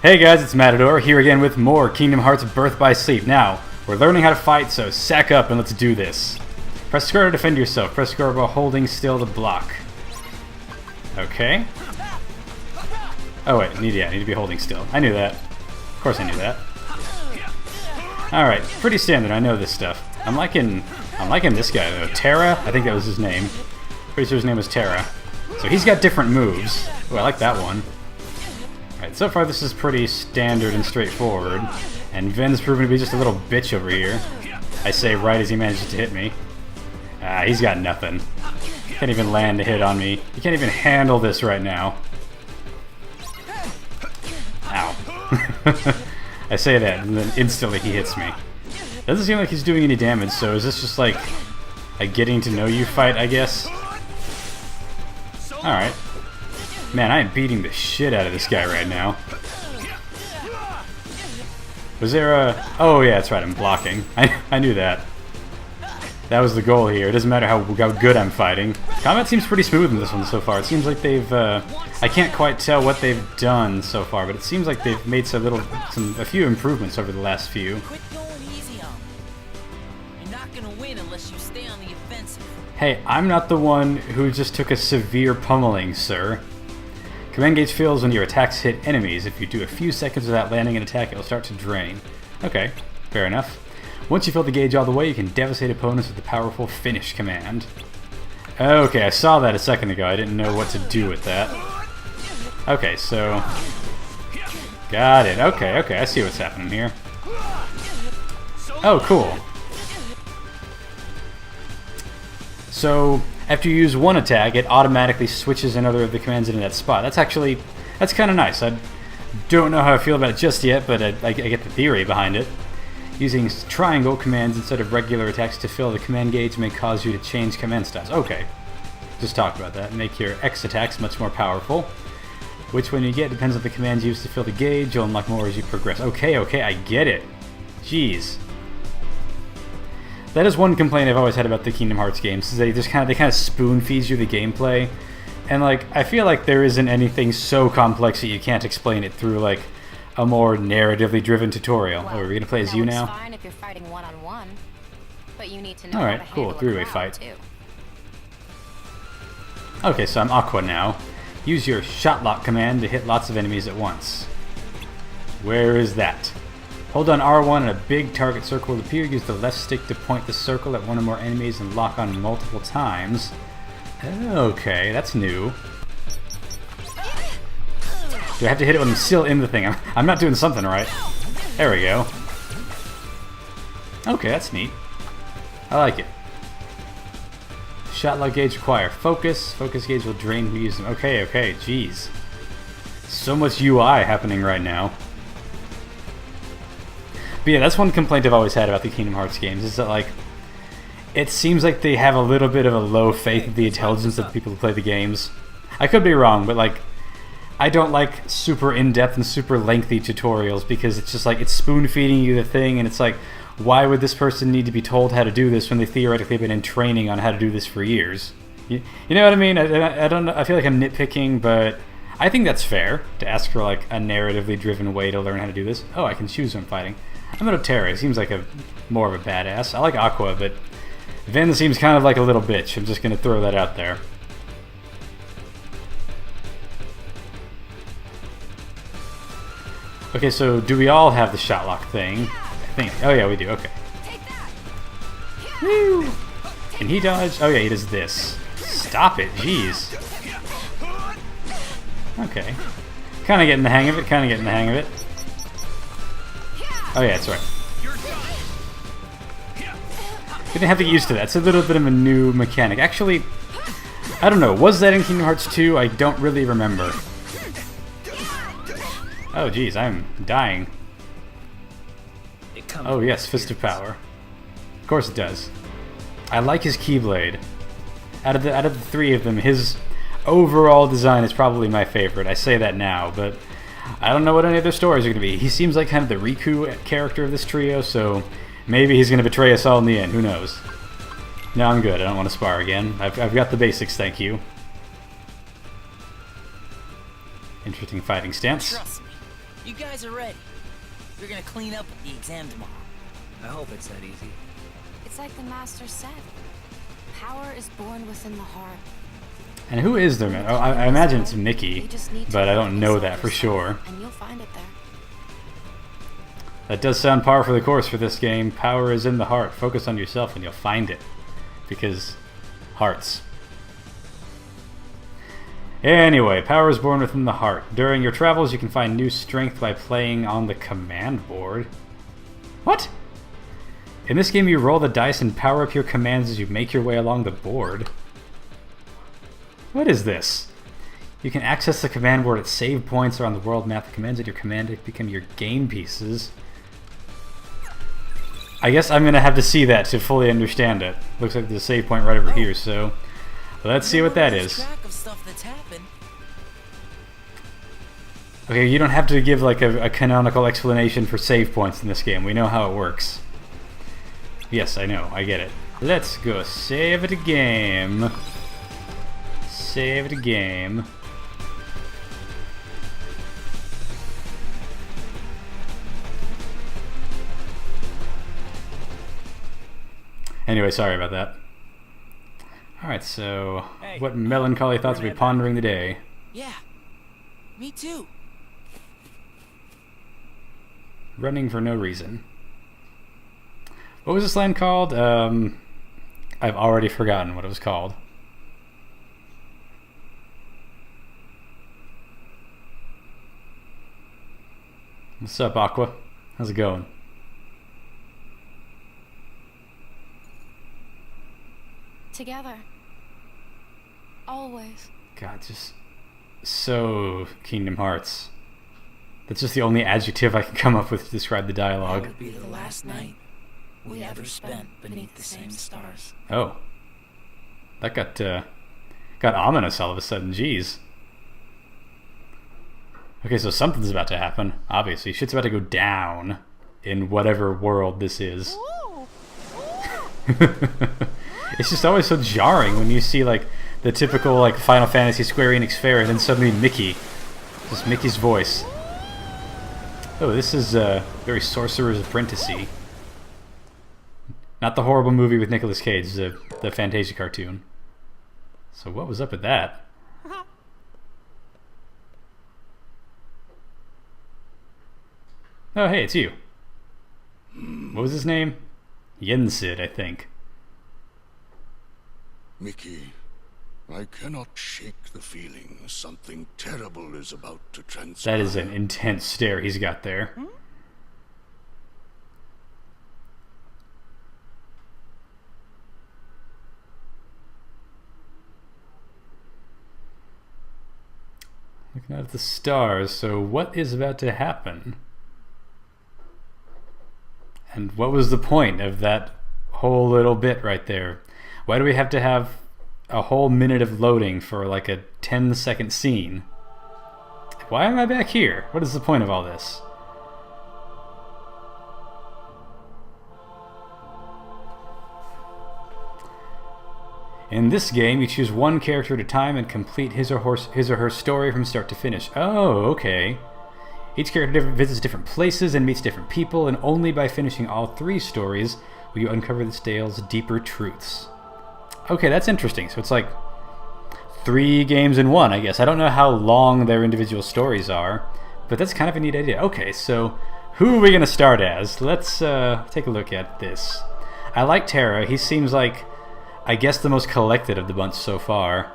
Hey guys, it's Matador, here again with more Kingdom Hearts Birth by Sleep. Now, we're learning how to fight, so sack up and let's do this. Press square to defend yourself. Press square while holding still to block. Okay. Oh wait, need to be holding still. I knew that. Of course I knew that. Alright, pretty standard, I know this stuff. I'm liking this guy though. Terra? I think that was his name. Pretty sure his name was Terra. So he's got different moves. Oh, I like that one. Alright, so far this is pretty standard and straightforward. And Ven's proven to be just a little bitch over here. I say right as he manages to hit me. He's got nothing. Can't even land a hit on me. He can't even handle this right now. Ow. I say that, and then instantly he hits me. Doesn't seem like he's doing any damage, so is this just like a getting to know you fight, I guess? Alright. Man, I am beating the shit out of this guy right now. Was there a... Oh yeah, that's right, I'm blocking. I knew that. That was the goal here. It doesn't matter how good I'm fighting. Combat seems pretty smooth in this one so far. It seems like they've... I can't quite tell what they've done so far, but it seems like they've made a few improvements over the last few. Quit going easy on them. You're not gonna win unless you stay on the offensive. Hey, I'm not the one who just took a severe pummeling, sir. Command gauge fills when your attacks hit enemies. If you do a few seconds without landing an attack, it will start to drain. Okay, fair enough. Once you fill the gauge all the way, you can devastate opponents with the powerful finish command. Okay, I saw that a second ago. I didn't know what to do with that. Okay, so... Got it. Okay, I see what's happening here. Oh, cool. So, after you use one attack, it automatically switches another of the commands into that spot. That's kind of nice. I don't know how I feel about it just yet, but I get the theory behind it. Using triangle commands instead of regular attacks to fill the command gauge may cause you to change command styles. Okay, just talked about that. Make your X attacks much more powerful. Which one you get depends on the commands used to fill the gauge. You'll unlock more as you progress. Okay, I get it. Jeez. That is one complaint I've always had about the Kingdom Hearts games. Is they kind of spoon feed you the gameplay, and like I feel like there isn't anything so complex that you can't explain it through like a more narratively driven tutorial. Well, Oh, are we gonna play as you now? Fine if you're fighting one-on-one, but you need to know All right, how to cool. handle a Three-way crowd, fight. too. Okay, so I'm Aqua now. Use your shot lock command to hit lots of enemies at once. Where is that? Hold on R1 and a big target circle will appear. Use the left stick to point the circle at one or more enemies and lock on multiple times. Okay, that's new. Do I have to hit it when I'm still in the thing? I'm not doing something right. There we go. Okay, that's neat. I like it. Shot lock gauge require focus. Focus gauge will drain who uses them. Okay, jeez. So much UI happening right now. But yeah, that's one complaint I've always had about the Kingdom Hearts games, is that like, it seems like they have a little bit of a low faith in the intelligence of the people who play the games. I could be wrong, but like, I don't like super in-depth and super lengthy tutorials because it's just like, it's spoon-feeding you the thing, and it's like, why would this person need to be told how to do this when they theoretically have been in training on how to do this for years? You know what I mean? I don't know. I feel like I'm nitpicking, but I think that's fair to ask for like a narratively driven way to learn how to do this. Oh, I can choose who I'm fighting. I'm gonna Terra. He seems like more of a badass. I like Aqua, but Ven seems kind of like a little bitch. I'm just gonna throw that out there. Okay, so do we all have the shot lock thing? I think. Oh yeah, we do. Okay. Woo! Can he dodge? Oh yeah, he does this. Stop it, jeez. Okay. Kind of getting the hang of it. Oh yeah, that's right. Didn't have to get used to that. It's a little bit of a new mechanic. Actually, I don't know. Was that in Kingdom Hearts 2? I don't really remember. Oh geez, I'm dying. Oh yes, Fist of Power. Of course it does. I like his Keyblade. Out of the three of them, his overall design is probably my favorite. I say that now, but I don't know what any of their stories are going to be. He seems like kind of the Riku character of this trio, so maybe he's going to betray us all in the end. Who knows? No, I'm good. I don't want to spar again. I've got the basics, thank you. Interesting fighting stance. Trust me, You guys are ready. You're gonna clean up at the exam tomorrow. I hope it's that easy. It's like the master said. Power is born within the heart. And who is their man? Oh, I imagine it's Mickey, You just need to but I look don't know inside that for yourself, sure. And you'll find it there. That does sound par for the course for this game. Power is in the heart. Focus on yourself and you'll find it. Because hearts. Anyway, power is born within the heart. During your travels, you can find new strength by playing on the command board. What? In this game, you roll the dice and power up your commands as you make your way along the board. What is this? You can access the command board at save points or on the world map. The commands at your command become your game pieces. I guess I'm going to have to see that to fully understand it. Looks like there's a save point right over here, so let's see what that is. Track of stuff that's happened. Okay, you don't have to give like a canonical explanation for save points in this game. We know how it works. Yes, I know. I get it. Let's go save it a game. Save it a game. Anyway, sorry about that. Alright, so Hey, what melancholy thoughts are we pondering today? Yeah. Me too. Running for no reason. What was this land called? I've already forgotten what it was called. What's up, Aqua? How's it going? Together. Always. God, just so Kingdom Hearts. That's just the only adjective I can come up with to describe the That dialogue. would be the last night we ever spent beneath the same stars. Oh. That got ominous all of a sudden, jeez. Okay, so something's about to happen, obviously. Shit's about to go down in whatever world this is. It's just always so jarring when you see like the typical like Final Fantasy Square Enix fare and then suddenly Mickey. Just Mickey's voice. Oh, this is very Sorcerer's Apprentice-y. Not the horrible movie with Nicolas Cage, the Fantasia cartoon. So what was up with that? Oh, hey, it's you. What was his name? Yensid, I think. Mickey, I cannot shake the feeling something terrible is about to transpire. That is an intense stare he's got there. Looking out at the stars, so what is about to happen? And what was the point of that whole little bit right there? Why do we have to have a whole minute of loading for like a 10-second scene? Why am I back here? What is the point of all this? In this game, you choose one character at a time and complete his or her story from start to finish. Oh, okay. Each character visits different places and meets different people, and only by finishing all 3 stories will you uncover this tale's deeper truths. Okay, that's interesting. So it's like 3 games in 1, I guess. I don't know how long their individual stories are, but that's kind of a neat idea. Okay, so who are we going to start as? Let's take a look at this. I like Terra. He seems like, I guess, the most collected of the bunch so far.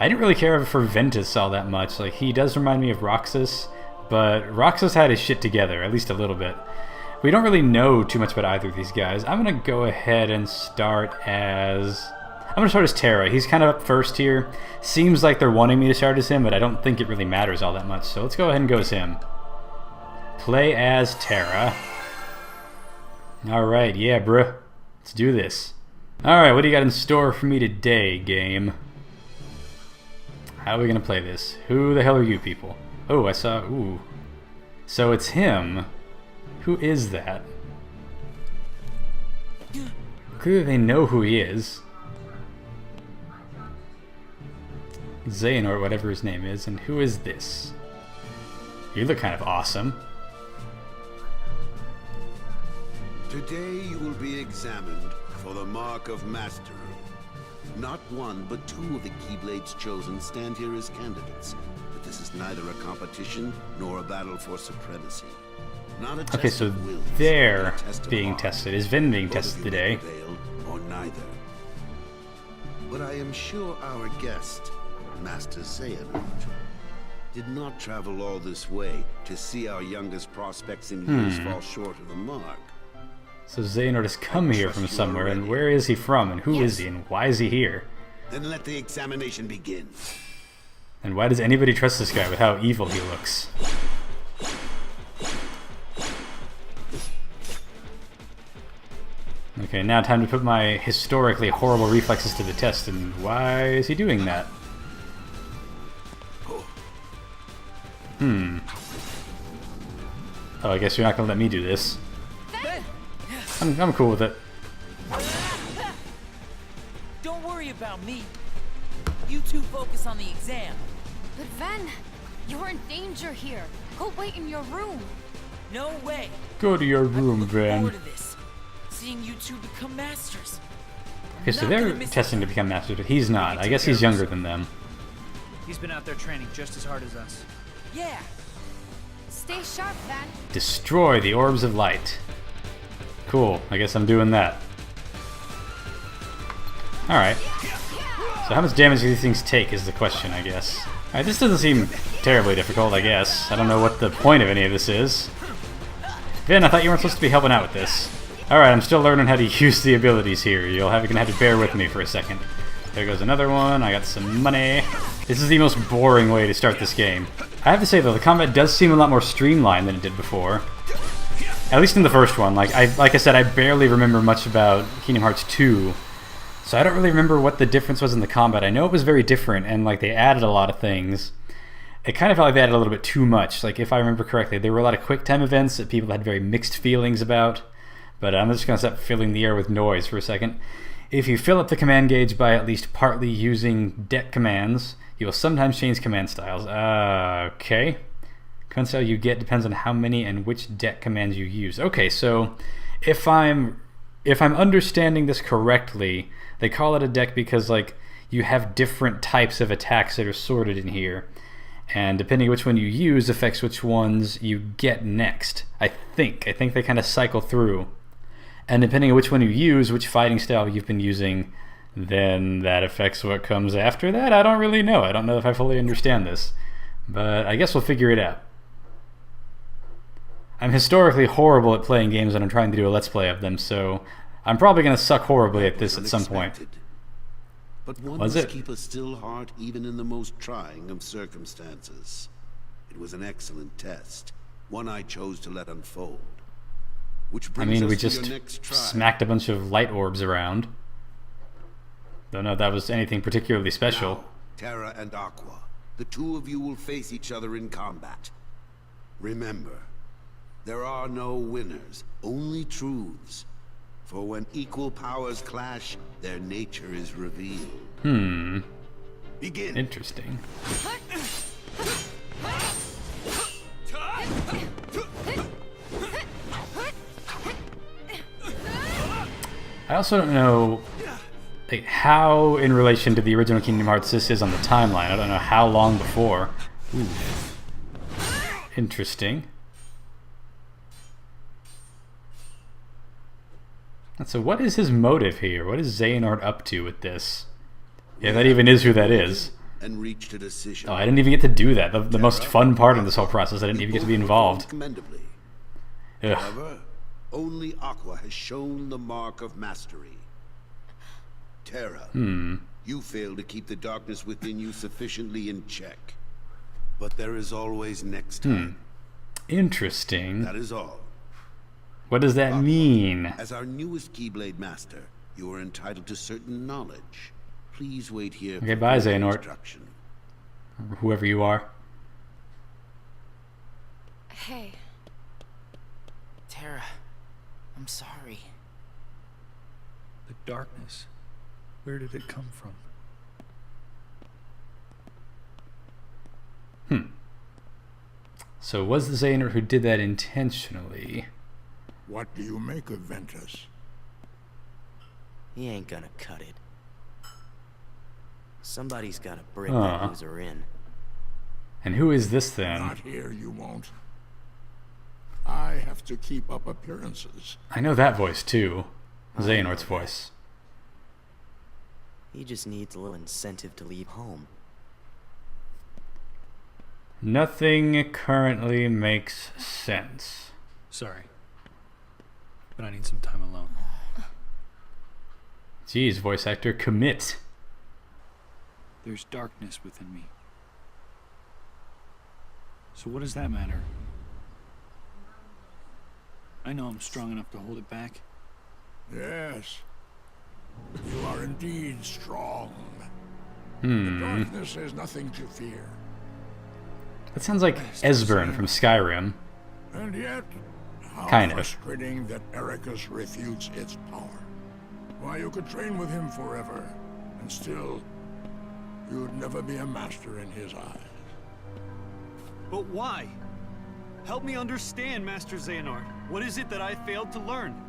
I didn't really care for Ventus all that much. Like, he does remind me of Roxas, but Roxas had his shit together, at least a little bit. We don't really know too much about either of these guys. I'm going to go ahead and start as... I'm going to start as Terra. He's kind of up first here. Seems like they're wanting me to start as him, but I don't think it really matters all that much. So let's go ahead and go as him. Play as Terra. Alright, yeah, bruh. Let's do this. Alright, what do you got in store for me today, game? How are we going to play this? Who the hell are you people? Oh, I saw... Ooh. So it's him. Who is that? Clearly they know who he is. Xehanort, whatever his name is. And who is this? You look kind of awesome. Today you will be examined for the mark of mastery. Not one, but two of the Keyblade's chosen stand here as candidates. But this is neither a competition nor a battle for supremacy. Not a test Okay, so of wills, they're but a test of being heart. tested. Is Vin being Both of tested you may today? prevail, or neither. But I am sure our guest, Master Xehanort, did not travel all this way to see our youngest prospects in years fall short of the mark. So Xehanort has come here from somewhere, and where is he from, and who is he, and why is he here? Then let the examination begin. And why does anybody trust this guy with how evil he looks? Okay, now time to put my historically horrible reflexes to the test, and why is he doing that? Oh, I guess you're not gonna let me do this. I'm cool with it. Don't worry about me. You two focus on the exam. But Ven, you're in danger here. Go wait in your room. No way. Go to your room, Look Van. forward to this. Seeing you two become masters. Okay, so Not they're gonna miss testing to become masters, but he's not. I guess he's younger than them. He's been out there training just as hard as us. Yeah. Stay sharp, Ven. Destroy the orbs of light. Cool, I guess I'm doing that. Alright. So how much damage do these things take is the question, I guess. Alright, this doesn't seem terribly difficult, I guess. I don't know what the point of any of this is. Vin, I thought you weren't supposed to be helping out with this. Alright, I'm still learning how to use the abilities here. You're gonna have to bear with me for a second. There goes another one. I got some money. This is the most boring way to start this game. I have to say though, the combat does seem a lot more streamlined than it did before. At least in the first one. Like I said, I barely remember much about Kingdom Hearts 2. So I don't really remember what the difference was in the combat. I know it was very different, and like they added a lot of things. It kind of felt like they added a little bit too much. Like if I remember correctly, there were a lot of quick time events that people had very mixed feelings about. But I'm just going to stop filling the air with noise for a second. If you fill up the command gauge by at least partly using deck commands, you will sometimes change command styles. Okay. Command style you get depends on how many and which deck commands you use. Okay, so if I'm understanding this correctly, they call it a deck because like you have different types of attacks that are sorted in here. And depending on which one you use affects which ones you get next. I think they kind of cycle through. And depending on which one you use, which fighting style you've been using, then that affects what comes after that. I don't really know. I don't know if I fully understand this. But I guess we'll figure it out. I'm historically horrible at playing games and I'm trying to do a let's play of them, so I'm probably going to suck horribly at this at some point. But one Was must it? keep a still heart even in the most trying of circumstances. It was an excellent test, one I chose to let unfold. Which I brings mean, us we to just your next try. smacked a bunch of light orbs around. Don't know if that was anything particularly special. Now, Terra and Aqua, the two of you will face each other in combat. Remember, there are no winners, only truths. For when equal powers clash, their nature is revealed. Begin. Interesting. I also don't know like, how in relation to the original Kingdom Hearts this is on the timeline. I don't know how long before. Ooh. Interesting. And so what is his motive here? What is Xehanort up to with this? Yeah, that even is who that is. And reached a decision. Oh, I didn't even get to do that. The most fun part of this whole process, I didn't even get to be involved. Commendably. Ugh. However, only Aqua has shown the mark of mastery. Terra, you fail to keep the darkness within you sufficiently in check. But there is always next time. Interesting. That is all. What does that mean? As our newest Keyblade master, you are entitled to certain knowledge. Please wait here Okay, for bye, further Xehanort. instruction. Whoever you are. Hey, Terra, I'm sorry. The darkness. Where did it come from? So was the Xehanort who did that intentionally? What do you make of Ventus? He ain't gonna cut it. Somebody's gotta break Huh. that loser in. And who is this then? Not here, you won't. I have to keep up appearances. I know that voice too. Xehanort's voice. He just needs a little incentive to leave home. Nothing currently makes sense. Sorry. But I need some time alone. Jeez, voice actor, commit. There's darkness within me. So what does that matter? I know I'm strong enough to hold it back. Yes. You are indeed strong. Hmm. The darkness has nothing to fear. That sounds like Esbern from Skyrim. And yet, how Kind of. frustrating that Ericus refutes its power. Why, you could train with him forever, and still, you'd never be a master in his eyes. But why? Help me understand, Master Xehanort. What is it that I failed to learn?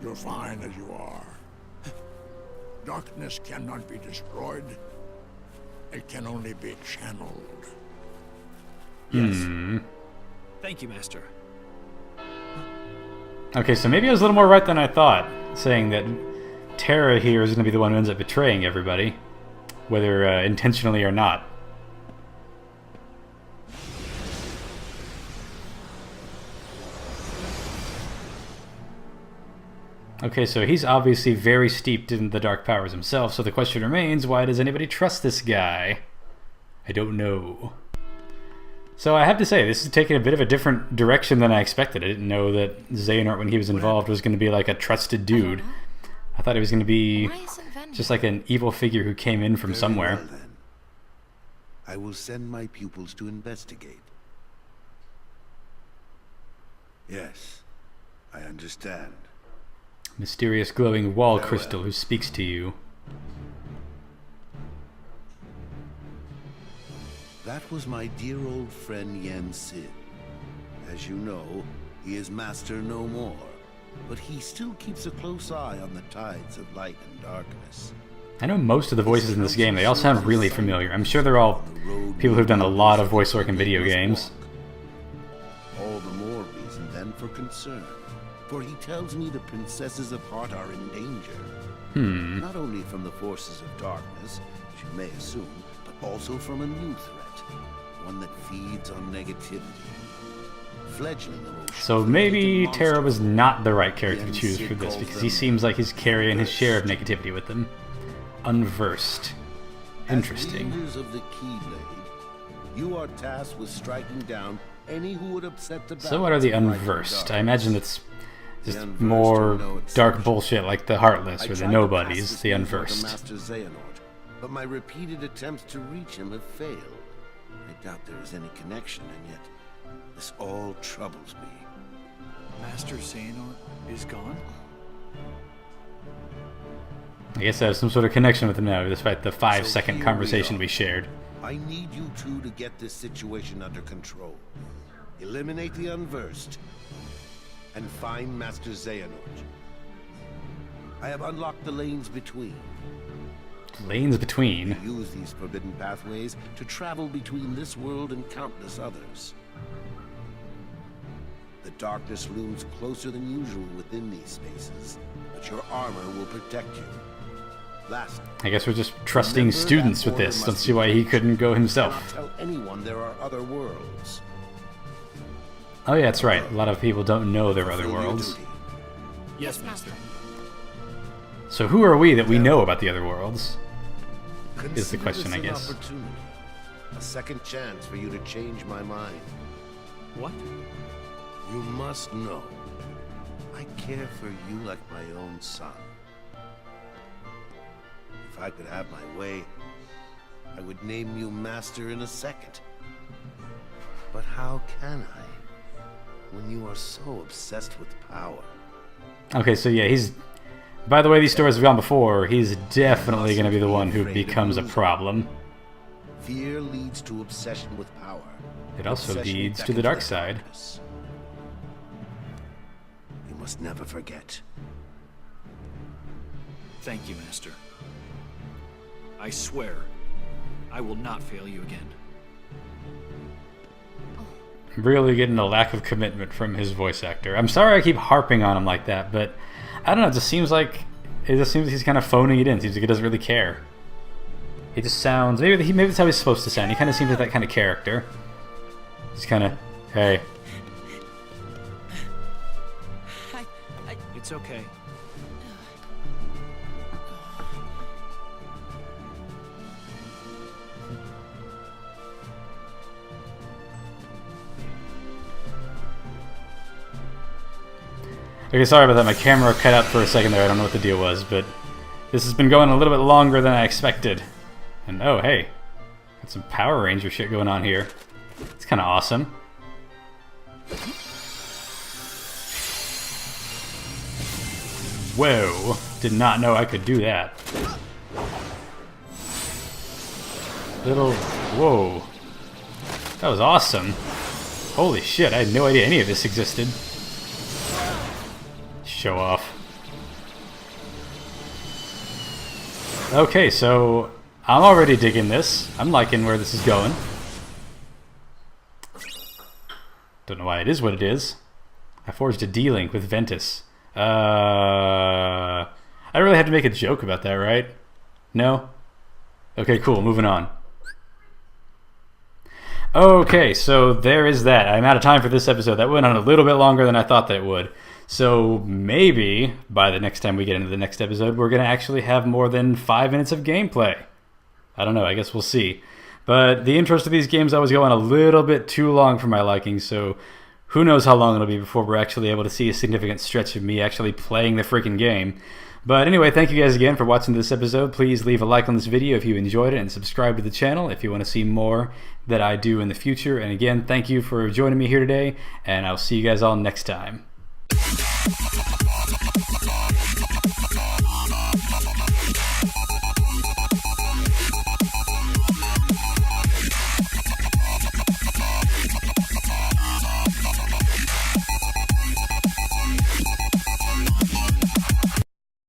You're fine as you are. Darkness cannot be destroyed. It can only be channeled. Yes. Hmm. Thank you, Master. Okay, so maybe I was a little more right than I thought, saying that Terra here is going to be the one who ends up betraying everybody, whether intentionally or not. Okay, so he's obviously very steeped in the dark powers himself, so the question remains, why does anybody trust this guy? I don't know. So I have to say, this is taking a bit of a different direction than I expected. I didn't know that Xehanort, when he was involved, was going to be like a trusted dude. I thought he was going to be Why isn't Ventus? just like an evil figure who came in from Very somewhere. well, then. I will send my pupils to investigate. Yes, I understand. Mysterious glowing wall Farewell. crystal who speaks to you. That was my dear old friend Yen Sid. As you know, he is master no more, but he still keeps a close eye on the tides of light and darkness. I know most of the voices in this game. They all sound really familiar. I'm sure they're all people who've done a lot of voice work in video games. All the more reason then for concern, for he tells me the princesses of Heart are in danger. Not only from the forces of darkness, as you may assume, but also from a new threat, one that feeds on negativity. Fledgling emotions. So maybe monster Terra was not the right character to Yen choose Sid for this, calls because he them seems like he's carrying his share of unversed. negativity with him. Unversed. Interesting. As leaders of the Keyblade, you are tasked with striking down any who would upset the So what are the balance of light and unversed? I darkness. imagine it's just The unversed more are no dark exception. bullshit like the Heartless I or the tried to pass Nobodies, this the news on to unversed. Master Xehanort, but my repeated attempts to reach him have failed. I doubt there is any connection, and yet this all troubles me. Master Xehanort is gone? I guess I have some sort of connection with him now, despite the 5-second here conversation we we are. shared. I need you two to get this situation under control. Eliminate the unversed, and find Master Xehanort. I have unlocked the lanes between. Lanes between. Use these forbidden pathways to travel between this world and countless others. The darkness looms closer than usual within these spaces, but your armor will protect you. Lastly, I guess we're just trusting remember that students with order this. must Don't be see why he couldn't go cannot himself. tell anyone there are other worlds. Oh yeah, that's right. A lot of people don't know there are other Fulfill your worlds. duty. Yes, Master. So who are we that we know about the other worlds? Is the Consider question, this I an guess. opportunity, a second chance for you to change my mind. What? You must know, I care for you like my own son. If I could have my way, I would name you master in a second. But how can I, when you are so obsessed with power? Okay, so yeah, he's... By the way these stories have gone before, he's definitely going to be the one who becomes a problem. Fear leads to obsession with power. It also Obsession leads to the beckons dark side. darkness. must never forget. Thank you, Master. I swear, I will not fail you again. Really getting a lack of commitment from his voice actor. I'm sorry I keep harping on him like that, but I don't know, it just seems like he's kind of phoning it in. Seems like he doesn't really care. He just sounds, maybe that's how he's supposed to sound. He kind of seems like that kind of character. Just kind of, hey. It's okay. Okay, sorry about that. My camera cut out for a second there. I don't know what the deal was, but this has been going a little bit longer than I expected. And oh, hey, got some Power Ranger shit going on here. It's kind of awesome. Whoa, did not know I could do that. Whoa. That was awesome. Holy shit, I had no idea any of this existed. Show off. Okay, so I'm already digging this. I'm liking where this is going. Don't know why it is what it is. I forged a D-Link with Ventus. I really had to make a joke about that, right? No? Okay, cool. Moving on. Okay, so there is that. I'm out of time for this episode. That went on a little bit longer than I thought that it would. So maybe by the next time we get into the next episode, we're going to actually have more than 5 minutes of gameplay. I don't know. I guess we'll see. But the intros to these games always go on a little bit too long for my liking, so who knows how long it'll be before we're actually able to see a significant stretch of me actually playing the freaking game. But anyway, thank you guys again for watching this episode. Please leave a like on this video if you enjoyed it, and subscribe to the channel if you want to see more that I do in the future. And again, thank you for joining me here today, and I'll see you guys all next time.